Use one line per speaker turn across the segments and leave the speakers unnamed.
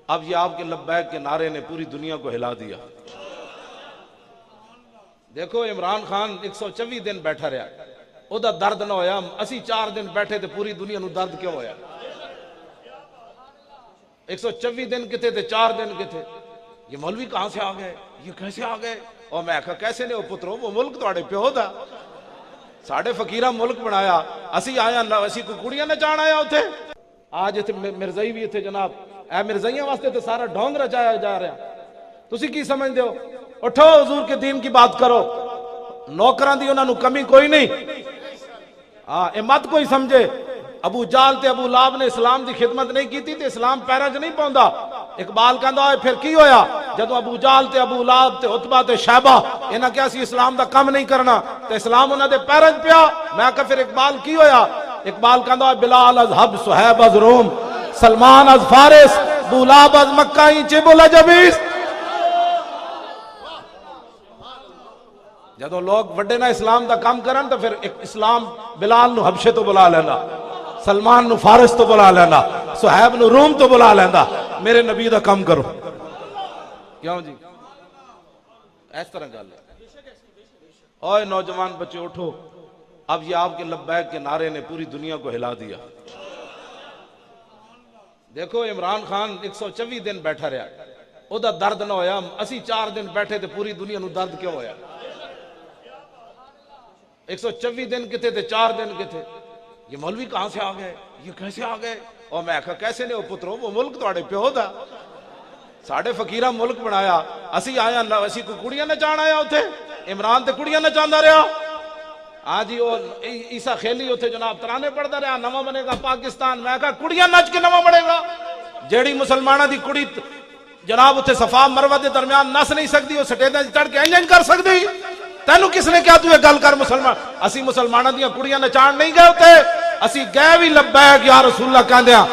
اب یہ آپ کے لبیک کے نعرے نے پوری دنیا کو ہلا دیا۔ دیکھو عمران خان 124 دن بیٹھا رہا، او دا درد نہ ہویا، اسی 4 دن بیٹھے تھے، پوری دنیا نو درد کیوں ہویا؟ 124 دن کتے تھے، 4 دن کتے؟ یہ مولوی کہاں سے آ گئے؟ یہ کیسے آ گئے؟ اور میں کہا کیسے نے؟ او پترو وہ ملک تواڈے پیو دا، ساڑھے فقیرہ ملک بنایا، اسی آیا اسی کو کڑیاں نہ جان آیا ہوتے۔ آج اتنے مرزائی بھی تھے جناب، اے مرزائیاں واسطے تو سارا ڈھونگ رچایا جا رہا، تسی کی سمجھ دیو؟ اٹھو حضور کے دین کی بات کرو، نوکران دی انہاں نو کمی کوئی نہیں، اے مت کوئی سمجھے ابو جال تے ابو لاب نے اسلام دی خدمت نہیں کی تے اسلام پیرا چ نہیں پوندا۔ اقبال کہندا ہے پھر کی ہویا جدو ابو جال تے ابو لاب تے عتبہ تے شیبہ انہاں کیا سی اسلام دا کم نہیں کرنا تے اسلام انہاں دے پیرا چ پیا۔ میں کہا پھر اقبال کی ہویا؟ اقبال کہندا ہے بلال از حب صہیب از روم سلمان از فارس بولاب از مکہ چب العجبیس۔ جدو لوگ وڈے نہ اسلام دا کام کرن تو پھر اسلام بلال نو حبشے تو بلا لینا، سلمان نو فارس تو بلا لینا، صہیب نو روم تو بلا لینا، میرے نبی دا کام کرو۔ کیوں جی اس طرح گل ہے؟ اوے نوجوان بچے اٹھو، اب یہ آپ کے لبیک کے نعرے نے پوری دنیا کو ہلا دیا۔ دیکھو عمران خان 124 دن بیٹھا رہا، او دا درد نہ ہویا، اسی 4 دن بیٹھے تھے، پوری دنیا نو درد کیوں ہویا؟ 124 دن کتے تھے، 4 دن کتے؟ یہ مولوی کہاں سے آ گئے؟ یہ کیسے آ گئے؟ اور میں کہا کیسے نے؟ او پترو وہ ملک تواڈے پیو دا، ساڑھے فقیرہ ملک بنایا، اسی آیا اسی کو کڑیاں نہ جان آیا ہوتے؟ عمران تے کڑیاں نہ چاہندا رہا؟ ہاں جی وہ عیسیٰ خیلی ہوتے جناب ترانے پڑھتا رہا نواں بنے گا پاکستان۔ میں کہا کڑیاں نچ کے نواں بنے گا؟ جیڑی مسلمانہ دی کڑی جناب اتنے صفا مروہ دے درمیان نس نہیں سکتی، وہ سٹیداں چڑھ کے انجن کر سکتی؟ تینوں کس نے کیا تو یہ گل کر؟ مسلمان اسی مسلمانہ دیاں کڑیاں نچان نہیں گئے ہوتے، اسی گئے بھی لبیک یا رسول اللہ کہہ دیا،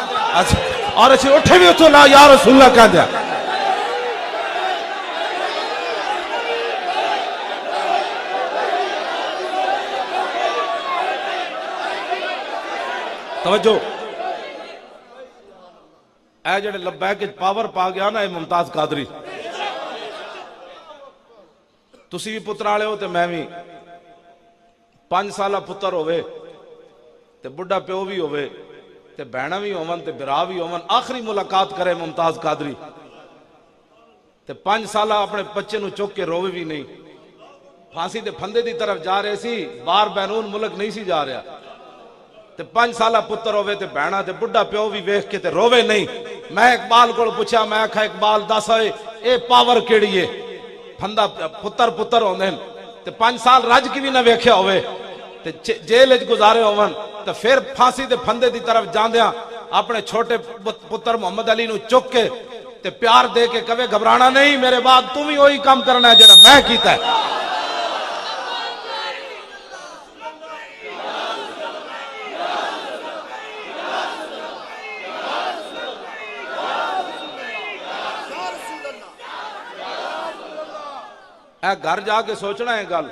اور اسی اٹھے بھی اتو لا یا رسول اللہ کہہ دیا۔ توجہ، اے جڑے لبیک پاور پا گیا نا، اے ممتاز قادری، تسی بھی پتر آلے ہو تے میں بھی 5 سالہ پتر ہوئے تے بڑھا پیو بھی ہوئے تے بہنہ بھی ہوون تے برا بھی ہوون، آخری ملاقات کرے ممتاز قادری تے 5 سالہ اپنے بچے نو چوک کے روے بھی نہیں، پھانسی تے پھندے دی طرف جا رہے سی، بار بینون ملک نہیں سی جا رہا تے 5 سالہ پتر ہوئے تے بہنہ تے بڑھا پیو بھی ویکھ کے تے روے نہیں۔ میں اقبال کو پوچھا، میں کہا اقبال دس ہوئے اے پاور کیڑی ہے؟ پھندا پتر ہوندے تے 5 سال رج کی بھی نہ ویکھیا ہوئے تے جیل وچ گزارے ہون تے پھر پھانسی تے پھندے دی طرف جاندیاں اپنے چھوٹے پتر محمد علی نو چک کے تے پیار دے کے کہے گھبرانا نہیں، میرے بعد تم ہی وہی کام کرنا ہے جڑا میں کیتا ہے۔ گھر جا کے سوچنا ہے گل۔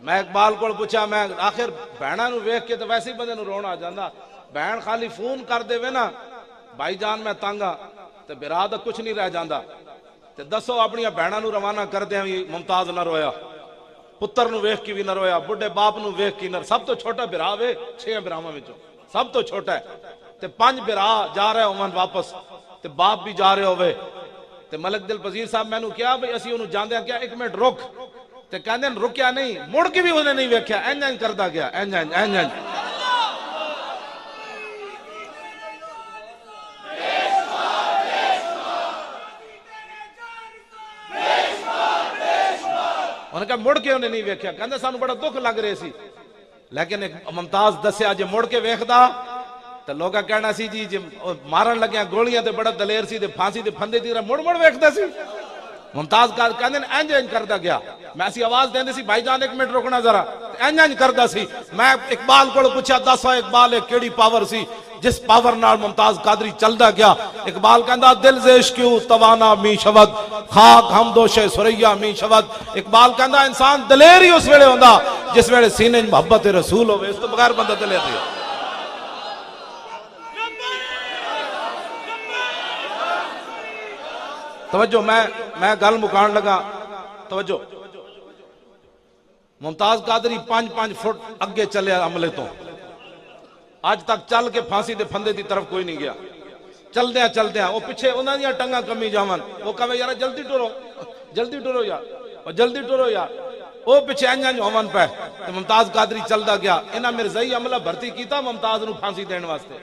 میں اقبال کو پوچھا، میں آخر بہنہ نو ویکھ کے تو ویسے ہی بندے نو رونا آ جاندا، بہن خالی فون کر دے وے نا بھائی جان میں تانگا تے برا دا کچھ نہیں رہ جاندا تے دسو اپنی بہنہ نو روانہ کر دے بھی ممتاز نہ رویا، پتر نو ویکھ کے بھی نہ رویا، بڑھے باپ نو ویکھ کے نہ، سب تو چھوٹا برا وے 6 براواں وچوں سب تو چھوٹا ہے تے 5 برا جا رہے ہون واپس تے باپ بھی جا رہے ہوئے تے ملک دل پذیر صاحب میں نو کیا بھئی اسی انہوں جاندے ہیں کیا 1 منٹ رک تے کہندے ہیں رکیا نہیں، مڑ کے بھی انہیں نہیں ویکھیا، انجن کردہ گیا، انجن انہوں نے کہا مڑ کے انہیں نہیں ویکھیا، کہندے سانو بڑا دکھ لگ رہے سی، لیکن ایک ممتاز دسیا جے مڑ کے ویکھدا تو لوگا کہنا سی جی مارن لگیاں گولیاں تے بڑا دلیر سی تے پھانسی تے پھندے تیرا مڑ ویکھدا سی۔ ممتاز کہندے انج کردا گیا، میں اسی آواز دیندے سی بھائی جان 1 منٹ رکنا ذرا، انج کردا سی۔ میں اقبال کو پوچھا دس اقبال کیڑی پاور سی جس پاور نال ممتاز قادری چلدا گیا؟ اقبال کہندا دل زیش کیوں توانا می شود خاک ہم دوش سریا می شود۔ اقبال کہندا انسان دلیر ہی اس ویلے ہوندا جس ویلے سینے محبت رسول ہوئے، اس تو بغیر بندہ دلیر نہیں۔ توجہ میں گل مکان لگا، توجہ۔ ممتاز قادری 5 فٹ اگے چلے عملے تو، آج تک چل کے پھانسی دے پھندے دی طرف کوئی نہیں گیا۔ چل دیا وہ پیچھے انہاں دیاں ٹنگاں کمی جاون، وہ کہے یار جلدی ٹرو یار، اور جلدی ٹرو یار، وہ پیچھے انج ہون پہ۔ تے ممتاز قادری چلدا گیا، انہاں مرزائی عملہ بھرتی کیتا ممتاز نو پھانسی دین واسطے۔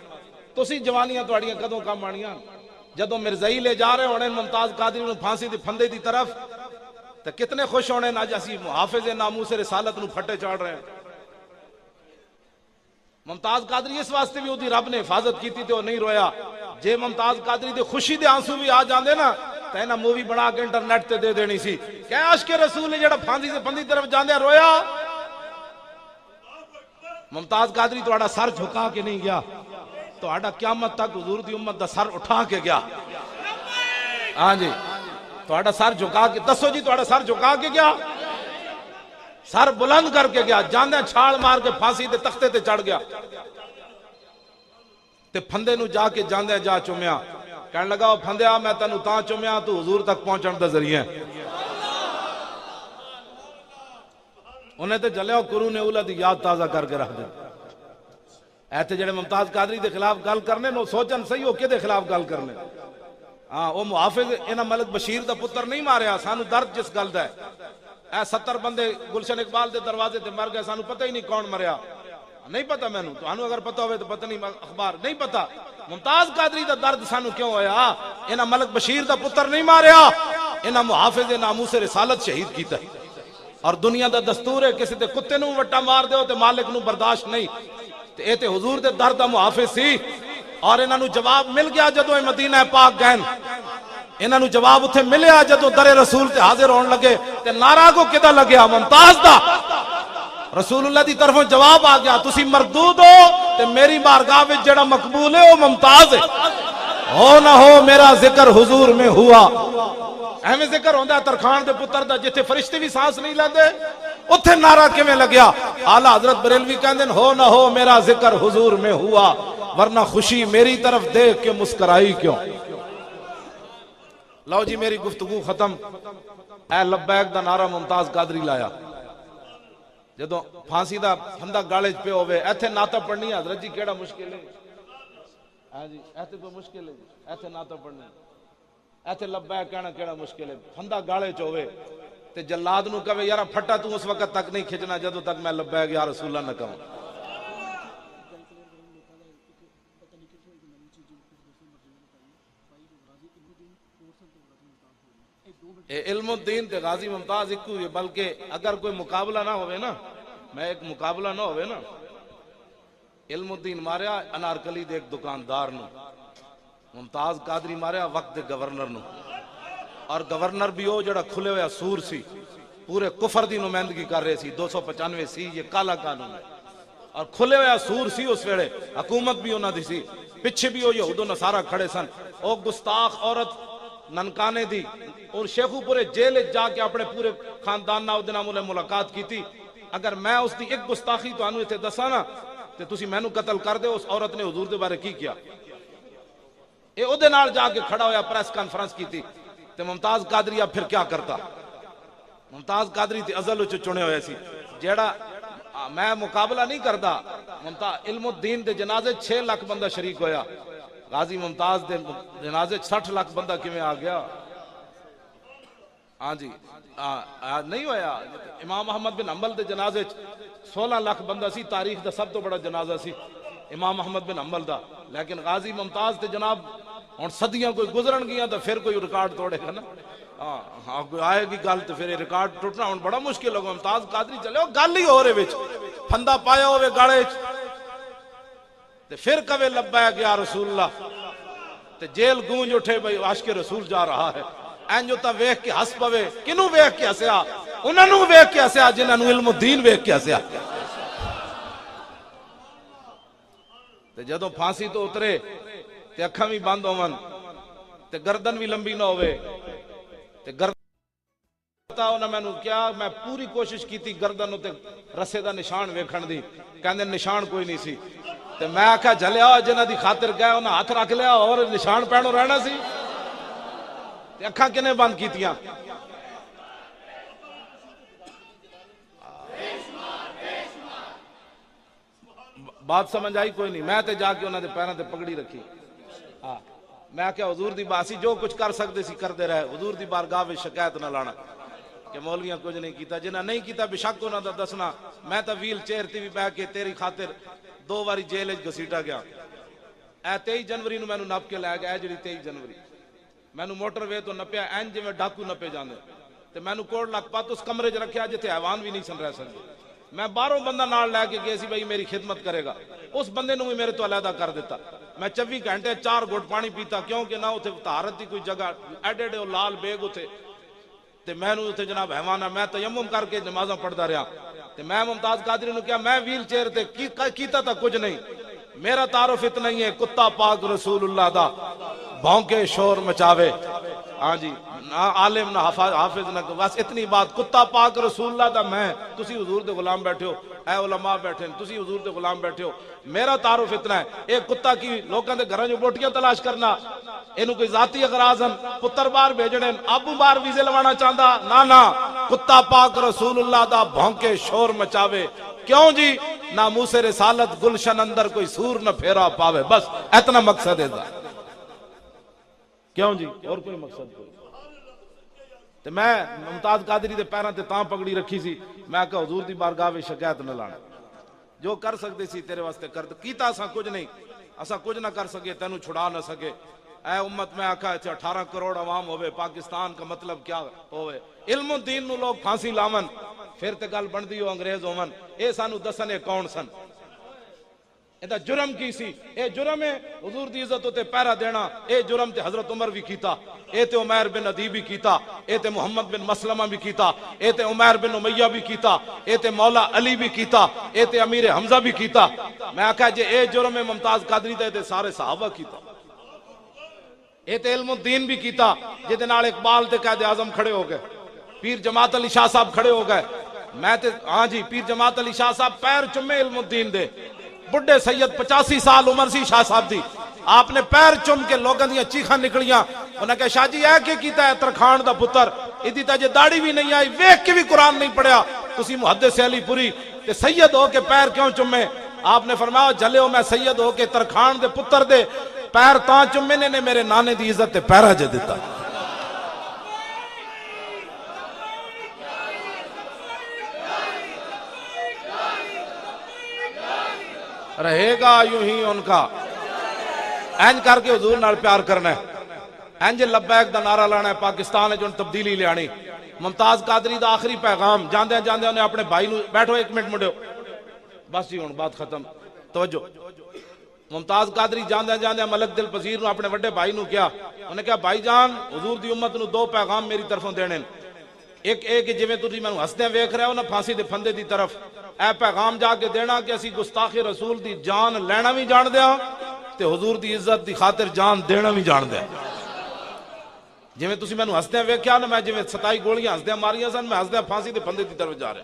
تسی جوانیاں تہاڈیاں کدوں کم آنیاں؟ جدوں مرزائی لے جا رہے ہونے ممتاز قادری نو پھانسی دے پھندے دی طرف، تے کتنے خوش ہونے اج اسی محافظ ناموس رسالت نو پھٹے چاڑ رہے ہیں۔ ممتاز قادری اس واسطے بھی اودی رب نے حفاظت کیتی تے وہ نہیں رویا۔ جے ممتاز قادری دے خوشی دے آنسو بھی آ جاندے نا تے انہاں مووی بنا کے انٹرنیٹ تے دے دینی سی کہ عاشق رسول نے جڑا پھانسی سے پھندی طرف جاندے رویا۔ ممتاز قادری تہاڈا سر جھکا کے نہیں گیا، تہاڈا قیامت تک حضور دی امت دا سر اٹھا کے گیا۔ ہاں جی، تہاڈا سر جھکا کے، دسو جی تہاڈا سر جھکا کے گیا، سر بلند کر کے گیا، جاندے چھال مار کے پھانسی دے تختے تے چڑھ گیا تے پھندے نو جا کے جاندے جا چومیا، کہنے لگا او پھندیا میں تینوں تاں چومیا تو حضور تک پہنچن دا ذریعہ ہے۔ انہیں تے جلے قرون اولا دی یاد تازہ کر کے رکھ دے۔ ایتھے جڑے ممتاز قادری دے خلاف گل کرنے نو سوچن صحیح ہو کے دے خلاف گل کرنے۔ ہاں وہ محافظ انہاں ملک بشیر دا پتر نہیں ماریا، سانو درد جس گل دا ہے۔ اے 70 بندے گلشن اقبال دے دروازے تے مر گئے، سانو پتہ ہی نہیں کون مریا، نہیں پتہ مینوں، تانوں اگر پتہ ہوئے تو پتہ نہیں، اخبار نہیں پتہ۔ ممتاز قادری دا درد سانو کیوں ہویا؟ انہاں ملک بشیر دا پتر نہیں ماریا، انہاں محافظ ناموس رسالت شہید کیتا ہے۔ اور دنیا دا دستور ہے کسی تے کتے نو وٹا مار دیو تے مالک نو برداشت نہیں، تے اے تے حضور دے درد دا محافظ سی۔ اور انہاں نو جواب مل گیا جدوں اے مدینہ پاک گئے، انہاں نو جواب اتھے ملیا جدوں در رسول تے حاضر ہون لگے تے نعرہ کو کدا لگیا؟ ممتاز دا۔ رسول اللہ دی طرفوں جواب آ گیا، تسی مردود ہو تے میری بارگاہ وچ جڑا مقبول ہے وہ ممتاز ہے۔ ہو نہ ہو میرا ذکر حضور میں ہوا، ایویں ذکر ہوندا ہے ترخان دے پتر دا جتھے فرشتے بھی سانس نہیں لیندے، اتھے نعرہ کیویں لگیا؟ اعلیٰ حضرت بریلوی کہندے ہو نہ ہو میرا ذکر حضور میں ہوا، ورنہ خوشی میری طرف دیکھ کے مسکرائی کیوں؟ لو جی میری گفتگو ختم۔ اے لبیک دا نعرہ ممتاز قادری لایا جدوں پھانسی دا پھندا گالے پہ ہوئے، ایتھے نعتہ پڑھنی حضرت جی کیڑا مشکل ہے؟ ہاں جی ایتھے تو مشکل ہے، ایتھے نعتہ پڑھنی، ایتھے لبیک کہنا کیڑا مشکل ہے؟ پھندا گالے چ ہوئے تے جلاد نو کہے یارا پھٹا تو اس وقت تک نہیں کھچنا جدوں تک میں لبیک یا رسول اللہ نہ کہوں۔ علم الدین تے غازی ممتاز ایک ہوئی، بلکہ اگر کوئی مقابلہ نہ ہوئے نا، میں ایک مقابلہ نہ ہوئے نا، علم الدین ماریا انارکلی دے ایک دکاندار نو، ممتاز قادری ماریا وقت دے گورنر نو، اور گورنر بھی ہو جڑا کھلے ہویا سور سی، پورے کفر دی نمائندگی کر رہے سی، 295 سی، یہ کالا قانون ہے، اور کھلے ہویا سور سی اس ویڑے، حکومت بھی انہاں دی سی، پچھے بھی ہو یہود و نصارہ کھڑے سن، او گستاخ عورت ننکانے دی، اور شیخو پورے جیل جا کے اپنے پورے خاندان نہ دن مولے ملاقات کی تھی۔ اگر میں اس دی ایک گستاخی تو انہوں اتنے دسا نا تے تسی میں نو قتل کر دے۔ اس عورت نے حضور دے بارے کی کیا؟ اے او دے نال جا کے کھڑا ہویا پریس کانفرنس کی تھی تے ممتاز قادری اب پھر کیا کرتا؟ ممتاز قادری تے ازل وچ چنے ہوئے سی، جیڑا میں مقابلہ نہیں کرتا۔ ممتاز علم الدین دے جنازے 6 لاکھ بندہ شریک ہویا، غازی ممتاز دے جنازے 60 لاکھ بندہ کیویں آ گیا؟ ہاں جی نہیں ہویا۔ امام احمد بن حنبل دے جنازے 16 لاکھ بندہ سی، تاریخ دا سب تو بڑا جنازہ سی امام احمد بن حنبل دا، لیکن غازی ممتاز تے جناب ہن صدیاں کوئی گزرن گیا تو پھر کوئی ریکارڈ توڑے گا نا، ہاں کوئی آئے گی گل تو پھر ریکارڈ ٹوٹنا ہن بڑا مشکل ہوگا۔ ممتاز قادری چلے گل ہی ہو رہے وچ پھندا پایا ہوئے گاڑے تے پھر کہے لبیک یا رسول اللہ تے جیل گونج اٹھے بھئی عاشق رسول جا رہا ہے، اینجو تا ویکھ کے ہس پوے۔ کنوں ویکھ کے ہسیا؟ انہاں نوں ویکھ کے ہسیا جنہاں نوں علم الدین ویکھ کے ہسیا۔ تے جدوں پھانسی تو اترے تے اکھاں بھی بند ہون تے گردن بھی لمبی نہ ہوئے تے گردن انہاں مینوں کیا، میں پوری کوشش کیتی گردن تے رسے دا نشان ویکھن دی، کہندے نشان کوئی نہیں سی، تے میں آکھا جھلیا جنہاں دی خاطر گئے انہاں ہاتھ رکھ لیا اور نشان پہنو رہنا سی۔ تے اکھاں کنے بند کیتیاں؟ بات سمجھ آئی کوئی نہیں؟ میں تے جا کے انہاں دے پیراں تے پگڑی رکھی، ہاں میں کیا حضور دی باسی جو کچھ کر سکتے سی کردے رہے، حضور دی بارگاہ وچ شکایت نہ لانا کہ مولویاں کچھ نہیں کیتا، جنہاں نہیں کیتا بے شک انہاں دا دسنا۔ میں تا ویل چیئر تے بھی بیٹھ کے تیری خاطر 2 واری جیل وچ گھسیٹا گیا۔ اے 23 جنوری نو مینوں نپ کے لے گیا، اے جڑی 23 جنوری مینوں موٹر وے تو نپیا این جویں ڈاکو نپے جاندے، تے مینوں کوڑ لکھ پت اس کمرے 'چ رکھیا جتھے حیوان بھی نہیں سن رہ سکدے۔ میں باہروں بندہ نال لے کے گئے سی بھائی میری خدمت کرے گا، اس بندے نو بھی میرے تو علیحدہ کر دیتا۔ میں 24 گھنٹے 4 گھٹ پانی پیتا، کیونکہ نہ اتنے طہارت دی کوئی جگہ، ایڈے ایڈے لال بیگ اتنے، تے میں نو اتنے جناب حیوانہ میں تیمم کر کے نمازاں پڑھدا رہا۔ تے میں ممتاز قادری نو کیا میں ویل چیئر تے کیتا تا کچھ نہیں، میرا تعارف اتنا ہی ہے، کتا پاک رسول اللہ دا بھونکے شور مچاوے، ہاں جی عالم نہ حافظ نہ، بس اتنی بات، کتا پاک رسول اللہ دا میں، تسی حضور دے غلام بیٹھے ہو، اے علماء بیٹھے ہیں، تسی حضور دے غلام بیٹھے ہو، میرا تعارف اتنا ہے۔ ایک کتا کی لوکاں دے گھراں جو بوٹیاں تلاش کرنا، اینو کوئی ذاتی اغراض ہیں، پتر باہر بھیجنے، ابو باہر ویزے لوانا چاہندا، نہ کتا پاک رسول اللہ دا بھونکے شور مچاوے، کیوں جی ناموس رسالت گلشن اندر کوئی سور نہ پھیرا پاوے، بس اتنا مقصد ہے، کیوں جی اور کوئی مقصد کوئی۔ تے میں ممتاز قادری دے پیراں تے تاں پگڑی رکھی سی، میں کہا حضور دی بارگاہ وچ شکایت نہ لانا، جو کر سکتے سی تیرے واسطے کر کیتا، اساں کچھ نہیں، اساں کچھ نہ کر سکے، تینوں چھڑا نہ سکے۔ اے امت میں آکھا 18 کروڑ عوام ہوئے، پاکستان کا مطلب کیا ہوئے، علم و دین نو لوگ پھانسی لاون، پھر تے گل بندی ہو انگریز ہون، اے سانو دسن اے کون سن، اے جرم کی سی، اے جرم ہے حضور دی عزت تے پیرا دینا، اے جرم تے حضرت عمر بھی کیتا، اے تے عمیر بن عدی بھی کیتا، اے تے محمد بن مسلمہ بھی کیتا، اے تے عمیر بن امیہ بھی کیتا، اے تے مولا علی بھی کیتا، اے تے امیر حمزہ بھی کیتا۔ میں آکھا جے اے جرم ہے ممتاز قادری تے سارے صحابہ کیتا، اے تے علم الدین بھی کیتا، جے نال اقبال تے قائد اعظم کھڑے ہو گئے، پیر جماعت علی شاہ صاحب کھڑے ہو گئے، میں تے ہاں جی پیر جماعت علی شاہ صاحب پیر چمے علم الدین دے، بڑھے سید 85 سال عمر سی شاہ صاحب دی، آپ نے پیر چم کے لوگاں دیاں چیخاں نکلیاں، انہوں نے کہا شاہ جی اے کی کیتا ہے ترخان دا پتر، ادھی تا جے داڑھی بھی نہیں آئی، ویکھ کے بھی قرآن نہیں پڑھیا، تسی محدث علی پوری تے سید ہو کے پیر کیوں چمے؟ آپ نے فرمایا جلے ہو میں سید ہو کے ترخان دے پتر دے پیر تاں چمے نے میرے نانے دی عزت تے پیرا جے دیتا۔ رہے گا یوں ہی ان کا، اینج کر کے حضور نال پیار کرنا ہے، اینج لبیک دا نعرہ لانا ہے، پاکستان ہے جو تبدیلی لے آنی۔ ممتاز قادری دا آخری پیغام جاندے جاندے انہیں اپنے بھائی نو، بیٹھو ایک منٹ مڈیو، بس جی ہن بات ختم، توجہ۔ ممتاز قادری جاندے جاندے ملک دل پذیر نو اپنے وڈے بھائی نو کیا، انہیں کہا بھائی جان حضور دی امت نو 2 پیغام میری طرفوں دینے، ایک جویں تسی مینوں ہسدے ویکھ رہے ہو نا پھانسی دے پھندے دی طرف، اے پیغام جا کے دینا کہ اسی گستاخ رسول دی جان لینا بھی جان دیا تے حضور دی عزت دی خاطر جان دینا بھی جان دیا۔ جویں تسی مینوں ہسدے ویکھیا نا میں جویں 27 گولیاں ہسدے ماریاں سن، میں ہسدے پھانسی دے پھندے دی طرف جا رہا۔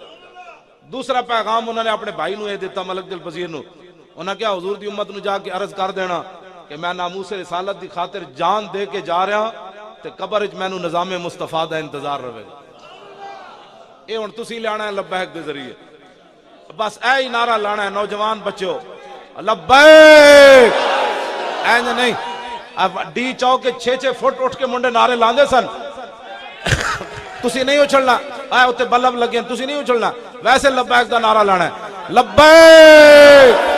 دوسرا پیغام انہوں نے اپنے بھائی نو یہ دیتا ملک دل پذیر نو، انہوں نے کیا حضور دی امت نو جا کے عرض کر دینا کہ میں ناموس رسالت دی خاطر جان دے کے جا رہا تے قبر وچ مینوں نظام مصطفیٰ دا انتظار رہے گا۔ اے ہن تسی لینا ہے لبیک دے ذریعے، بس اے ہی نعرہ لانا ہے نوجوان بچو، لبیک، اینج نہیں ڈی چوک 6 فٹ اٹھ کے منڈے نعرے لاندے سن، تسی نہیں اچھلنا، اے اتے بلب لگے تسی نہیں اچھلنا، ویسے لبیک دا نعرہ لانا ہے، لبیک